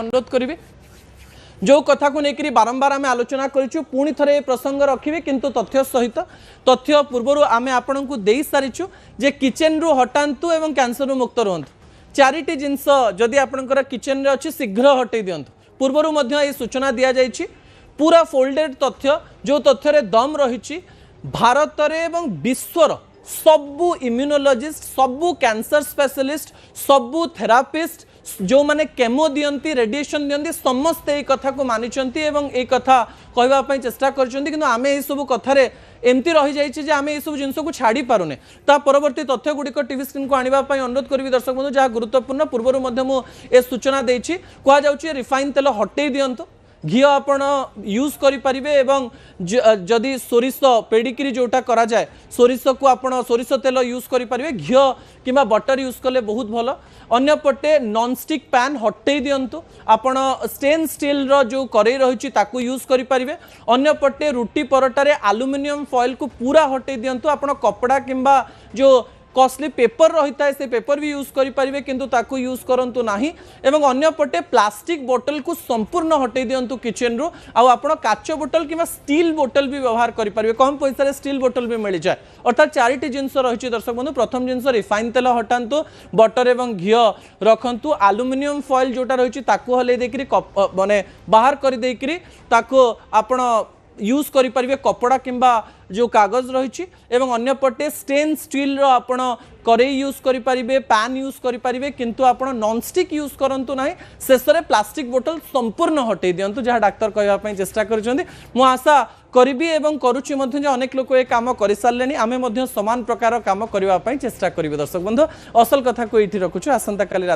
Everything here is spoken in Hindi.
अनुरोध करी जो कथा को लेकर बारंबार आम आलोचना करूँ पुणी थे प्रसंग रखिए किंतु तथ्य सहित तथ्य पूर्व आम आपण को दे सारीचु जे किचेन रु हटातु एवं कैंसर रु मुक्त रुहतु चारिटी जिनस जदि आपंकर किचेन रे अच्छी शीघ्र हटई दिंतु पूर्वर ये सूचना दि जाइए पूरा फोल्डेड तथ्य जो तथ्य दम रही भारत एवं विश्वर सबू इम्यूनोलॉजिस्ट सबू कैंसर स्पेशलिस्ट सबू थेरापिस्ट जो माने केमो दियंती रेडिएशन दियंती समस्ते ये कथा को मानिचंती एवं एक कथा कहवाई चेष्टा करचंती किंतु आमे ये सब कथारे एमती रही जाइए आम ये सब जिनस को छाड़ी पारुने ता परवर्ती तथ्य गुड़िक टीवी स्क्रीन को आने अनुरोध करी दर्शक बंधु जहाँ गुरुत्वपूर्ण पूर्वर मुझे सूचना देछि कहुचे रिफाइन तेल हटई दिंतु घी आपण यूज करें एवं जदि सोरिष पेडिक्री जोटा करा जाए सोरिष को आपण सोरिष तेल यूज करें घी किंबा बटर यूज कले बहुत भल अन्यपटे नॉन स्टिक पैन हटई दिंतु आपण स्टेन स्टील रो जो कड़े रही ताकू यूज करें अन्यपटे रुटी परोटारे एल्युमिनियम फॉइल को पूरा हटई दिंतु आपण कपड़ा किंबा जो कॉस्टली पेपर रही है से पेपर भी यूज करें किंतु ताकू यूज करंतु नाही एवं अन्यपटे प्लास्टिक बोतल को संपूर्ण हटई दिंतु किचेन रु आपण काच बोतल किंबा स्टील बोतल भी व्यवहार करें कम पैसा स्टील बोतल भी मिल जाए अर्थात चारिटी जिनस रही दर्शक बंधु प्रथम जिनस रिफाइन तेल हटातु बटर एवं घी रखंतु एल्युमिनियम फॉइल जोटा रही ताकू हले देकरी माने बाहर कर देकरी ताकू आपण यूज करें कपड़ा किंबा जो कागज रही एवं अन्यपटे स्टेन स्टील रो आपण कड़े यूज करें पैन यूज करें किंतु आपण नॉन स्टिक यूज करंतु नाही शेष में प्लास्टिक बोतल संपूर्ण हटई दिंतु जहाँ डाक्तर कहवाई चेष्टा कर आशा करी एवं करुच्ची अनेक लोक ये कम कर सारे आम समान प्रकार कम करने चेष्टा करेंगे दर्शक बंधु असल कथा को ये रखुचु आसंता काली